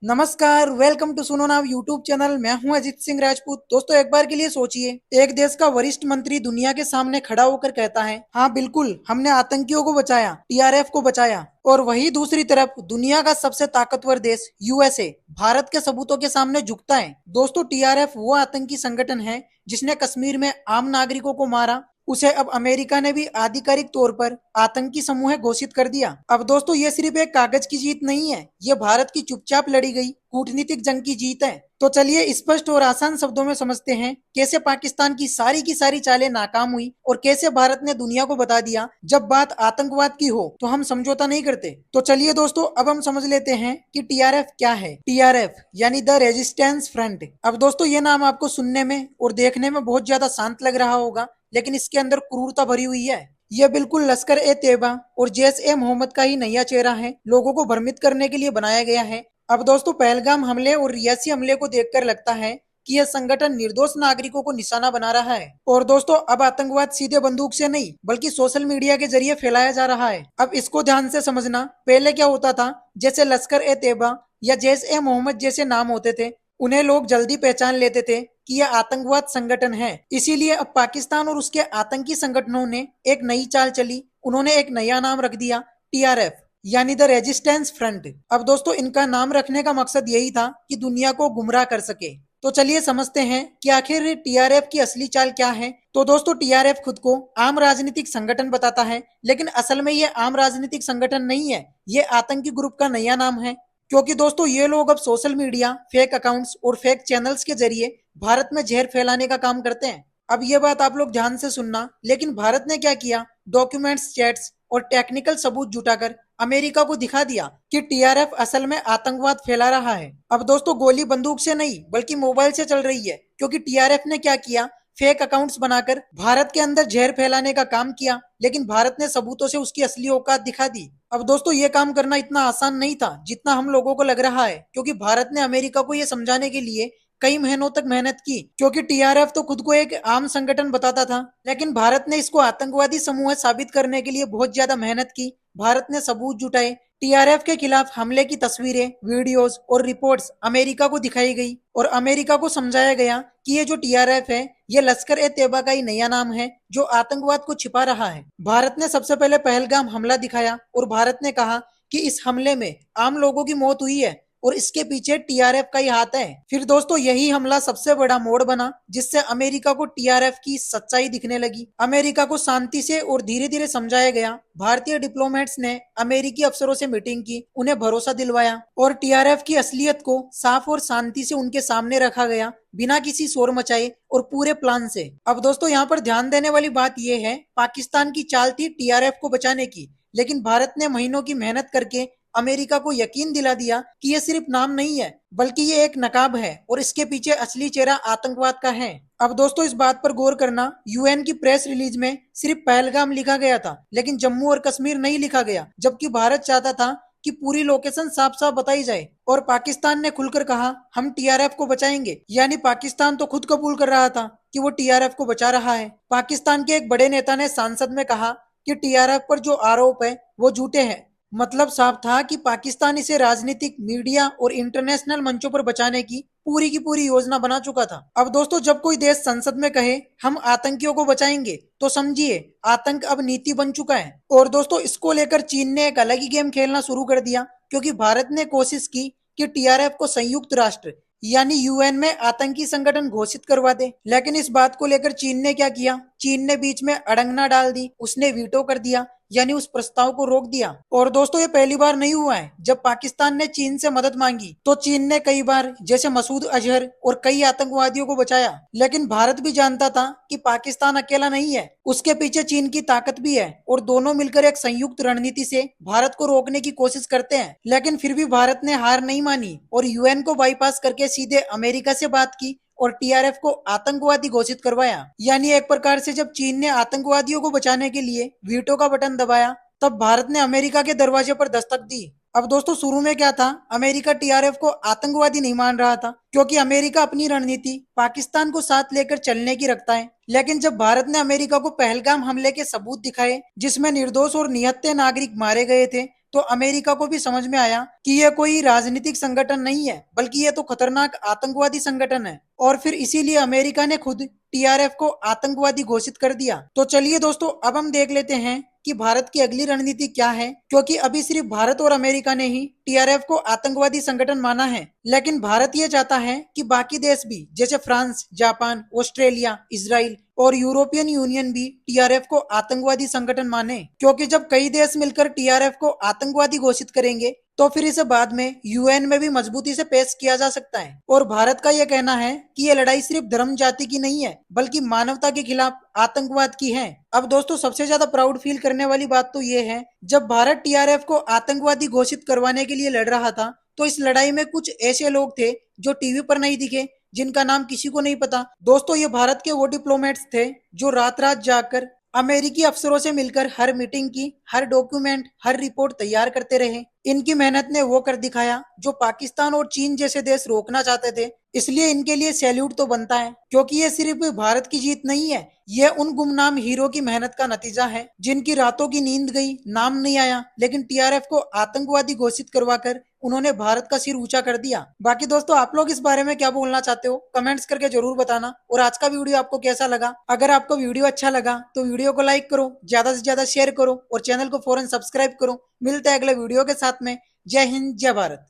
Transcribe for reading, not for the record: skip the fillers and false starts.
नमस्कार, welcome to सुनो now YouTube channel. मैं हूं अजीत सिंह राजपूत। दोस्तों, एक बार के लिए सोचिए, एक देश का वरिष्ठ मंत्री दुनिया के सामने खड़ा होकर कहता है, हाँ बिल्कुल, हमने आतंकियों को बचाया, टीआरएफ को बचाया। और वही दूसरी तरफ दुनिया का सबसे ताकतवर देश यूएसए भारत के सबूतों के सामने झुकता है। दोस्तों, टीआरएफ वो आतंकी संगठन है जिसने कश्मीर में आम नागरिकों को मारा। उसे अब अमेरिका ने भी आधिकारिक तौर पर आतंकी समूह घोषित कर दिया। अब दोस्तों, ये सिर्फ एक कागज की जीत नहीं है, ये भारत की चुपचाप लड़ी गई कूटनीतिक जंग की जीत है। तो चलिए स्पष्ट और आसान शब्दों में समझते हैं कैसे पाकिस्तान की सारी चालें नाकाम हुई और कैसे भारत ने दुनिया को बता दिया, जब बात आतंकवाद की हो तो हम समझौता नहीं करते। तो चलिए दोस्तों, अब हम समझ लेते हैं कि टीआरएफ क्या है। टीआरएफ यानी द रेजिस्टेंस फ्रंट। अब दोस्तों, ये नाम आपको सुनने में और देखने में बहुत ज्यादा शांत लग रहा होगा, लेकिन इसके अंदर क्रूरता भरी हुई है। यह बिल्कुल लश्कर ए तैयबा और जैश ए मोहम्मद का ही नया चेहरा है, लोगों को भ्रमित करने के लिए बनाया गया है। अब दोस्तों, पहलगाम हमले और रियासी हमले को देखकर लगता है कि यह संगठन निर्दोष नागरिकों को निशाना बना रहा है। और दोस्तों, अब आतंकवाद सीधे बंदूक से नहीं बल्कि सोशल मीडिया के जरिए फैलाया जा रहा है। अब इसको ध्यान से समझना। पहले क्या होता था, जैसे लश्कर ए तैयबा या जैश ए मोहम्मद जैसे नाम होते थे, उन्हें लोग जल्दी पहचान लेते थे कि यह आतंकवाद संगठन है। इसीलिए अब पाकिस्तान और उसके आतंकी संगठनों ने एक नई चाल चली। उन्होंने एक नया नाम रख दिया, टीआरएफ यानी द रेजिस्टेंस फ्रंट। अब दोस्तों, इनका नाम रखने का मकसद यही था कि दुनिया को गुमराह कर सके। तो चलिए समझते हैं कि आखिर टीआरएफ की असली चाल क्या है। तो दोस्तों, टीआरएफ खुद को आम राजनीतिक संगठन बताता है, लेकिन असल में ये आम राजनीतिक संगठन नहीं है, ये आतंकी ग्रुप का नया नाम है। क्योंकि दोस्तों, ये लोग अब सोशल मीडिया, फेक अकाउंट्स और फेक चैनल्स के जरिए भारत में जहर फैलाने का काम करते हैं। अब ये बात आप लोग ध्यान से सुनना, लेकिन भारत ने क्या किया, डॉक्यूमेंट्स, चैट्स और टेक्निकल सबूत जुटाकर अमेरिका को दिखा दिया कि टीआरएफ असल में आतंकवाद फैला रहा है। अब दोस्तों, गोली बंदूक से नहीं बल्कि मोबाइल से चल रही है, क्योंकि टीआरएफ ने क्या किया, फेक अकाउंट्स बनाकर भारत के अंदर जहर फैलाने का काम किया, लेकिन भारत ने सबूतों से उसकी असली औकात दिखा दी। अब दोस्तों, ये काम करना इतना आसान नहीं था जितना हम लोगों को लग रहा है, क्योंकि भारत ने अमेरिका को ये समझाने के लिए कई महीनों तक मेहनत की। क्योंकि टीआरएफ तो खुद को एक आम संगठन बताता था, लेकिन भारत ने इसको आतंकवादी समूह साबित करने के लिए बहुत ज्यादा मेहनत की। भारत ने सबूत जुटाए, टीआरएफ के खिलाफ हमले की तस्वीरें, वीडियोस और रिपोर्ट्स अमेरिका को दिखाई गई और अमेरिका को समझाया गया कि ये जो टीआरएफ है, ये लश्कर ए तैयबा का ही नया नाम है जो आतंकवाद को छिपा रहा है। भारत ने सबसे पहले पहलगाम हमला दिखाया और भारत ने कहा कि इस हमले में आम लोगों की मौत हुई है और इसके पीछे टीआरएफ का ही हाथ है। फिर दोस्तों, यही हमला सबसे बड़ा मोड़ बना, जिससे अमेरिका को टीआरएफ की सच्चाई दिखने लगी। अमेरिका को शांति से और धीरे धीरे समझाया गया। भारतीय डिप्लोमेट्स ने अमेरिकी अफसरों से मीटिंग की, उन्हें भरोसा दिलवाया और टीआरएफ की असलियत को साफ और शांति से उनके सामने रखा गया, बिना किसी शोर मचाए और पूरे प्लान से। अब दोस्तों, यहाँ पर ध्यान देने वाली बात यह है, पाकिस्तान की चाल थी टीआरएफ को बचाने की, लेकिन भारत ने महीनों की मेहनत करके अमेरिका को यकीन दिला दिया कि ये सिर्फ नाम नहीं है, बल्कि ये एक नकाब है और इसके पीछे असली चेहरा आतंकवाद का है। अब दोस्तों, इस बात पर गौर करना, यूएन की प्रेस रिलीज में सिर्फ पहलगाम लिखा गया था, लेकिन जम्मू और कश्मीर नहीं लिखा गया, जबकि भारत चाहता था कि पूरी लोकेशन साफ साफ बताई जाए। और पाकिस्तान ने खुलकर कहा, हम टीआरएफ को बचाएंगे। यानी पाकिस्तान तो खुद कबूल कर रहा था कि वो टीआरएफ को बचा रहा है। पाकिस्तान के एक बड़े नेता ने संसद में कहा कि टीआरएफ पर जो आरोप है वो झूठे हैं। मतलब साफ था कि पाकिस्तान इसे राजनीतिक, मीडिया और इंटरनेशनल मंचों पर बचाने की पूरी योजना बना चुका था। अब दोस्तों, जब कोई देश संसद में कहे हम आतंकियों को बचाएंगे, तो समझिए आतंक अब नीति बन चुका है। और दोस्तों, इसको लेकर चीन ने एक अलग ही गेम खेलना शुरू कर दिया, क्योंकि भारत ने कोशिश की कि टीआरएफ को संयुक्त राष्ट्र यानी यूएन में आतंकी संगठन घोषित करवा दे। लेकिन इस बात को लेकर चीन ने क्या किया, चीन ने बीच में अड़ंगना डाल दी, उसने वीटो कर दिया, यानी उस प्रस्ताव को रोक दिया। और दोस्तों, ये पहली बार नहीं हुआ है। जब पाकिस्तान ने चीन से मदद मांगी तो चीन ने कई बार, जैसे मसूद अजहर और कई आतंकवादियों को बचाया। लेकिन भारत भी जानता था कि पाकिस्तान अकेला नहीं है, उसके पीछे चीन की ताकत भी है और दोनों मिलकर एक संयुक्त रणनीति से भारत को रोकने की कोशिश करते हैं। लेकिन फिर भी भारत ने हार नहीं मानी और यूएन को बाईपास करके सीधे अमेरिका से बात की और टीआरएफ को आतंकवादी घोषित करवाया। यानी एक प्रकार से जब चीन ने आतंकवादियों को बचाने के लिए वीटो का बटन दबाया, तब भारत ने अमेरिका के दरवाजे पर दस्तक दी। अब दोस्तों, शुरू में क्या था, अमेरिका टीआरएफ को आतंकवादी नहीं मान रहा था, क्योंकि अमेरिका अपनी रणनीति पाकिस्तान को साथ लेकर चलने की रखता है। लेकिन जब भारत ने अमेरिका को पहलगाम हमले के सबूत दिखाए, जिसमें निर्दोष और निहत्थे नागरिक मारे गए थे, तो अमेरिका को भी समझ में आया कि यह कोई राजनीतिक संगठन नहीं है, बल्कि यह तो खतरनाक आतंकवादी संगठन है। और फिर इसीलिए अमेरिका ने खुद टीआरएफ को आतंकवादी घोषित कर दिया। तो चलिए दोस्तों, अब हम देख लेते हैं कि भारत की अगली रणनीति क्या है, क्योंकि अभी सिर्फ भारत और अमेरिका ने ही टीआरएफ को आतंकवादी संगठन माना है, लेकिन भारत ये चाहता है कि बाकी देश भी, जैसे फ्रांस, जापान, ऑस्ट्रेलिया, इजराइल और यूरोपियन यूनियन भी टीआरएफ को आतंकवादी संगठन माने, क्योंकि जब कई देश मिलकर टीआरएफ को आतंकवादी घोषित करेंगे तो फिर इसे बाद में यूएन में भी मजबूती से पेश किया जा सकता है। और भारत का यह कहना है कि यह लड़ाई सिर्फ धर्म जाति की नहीं है, बल्कि मानवता के खिलाफ आतंकवाद की है। अब दोस्तों, सबसे ज्यादा प्राउड फील करने वाली बात तो यह है, जब भारत टीआरएफ को आतंकवादी घोषित करवाने के लिए लड़ रहा था, तो इस लड़ाई में कुछ ऐसे लोग थे जो टीवी पर नहीं दिखे, जिनका नाम किसी को नहीं पता। दोस्तों, ये भारत के वो डिप्लोमेट्स थे जो रात रात जाकर अमेरिकी अफसरों से मिलकर हर मीटिंग की, हर डॉक्यूमेंट, हर रिपोर्ट तैयार करते रहे। इनकी मेहनत ने वो कर दिखाया जो पाकिस्तान और चीन जैसे देश रोकना चाहते थे। इसलिए इनके लिए सैल्यूट तो बनता है, क्योंकि ये सिर्फ भारत की जीत नहीं है, यह उन गुमनाम हीरो की मेहनत का नतीजा है, जिनकी रातों की नींद गई, नाम नहीं आया, लेकिन टीआरएफ को आतंकवादी घोषित करवाकर उन्होंने भारत का सिर ऊंचा कर दिया। बाकी दोस्तों, आप लोग इस बारे में क्या बोलना चाहते हो, कमेंट्स करके जरूर बताना। और आज का वीडियो आपको कैसा लगा? अगर आपको वीडियो अच्छा लगा तो वीडियो को लाइक करो, ज्यादा से ज्यादा शेयर करो और चैनल को फौरन सब्सक्राइब करो। मिलते हैं अगले वीडियो के साथ में। जय हिंद, जय भारत।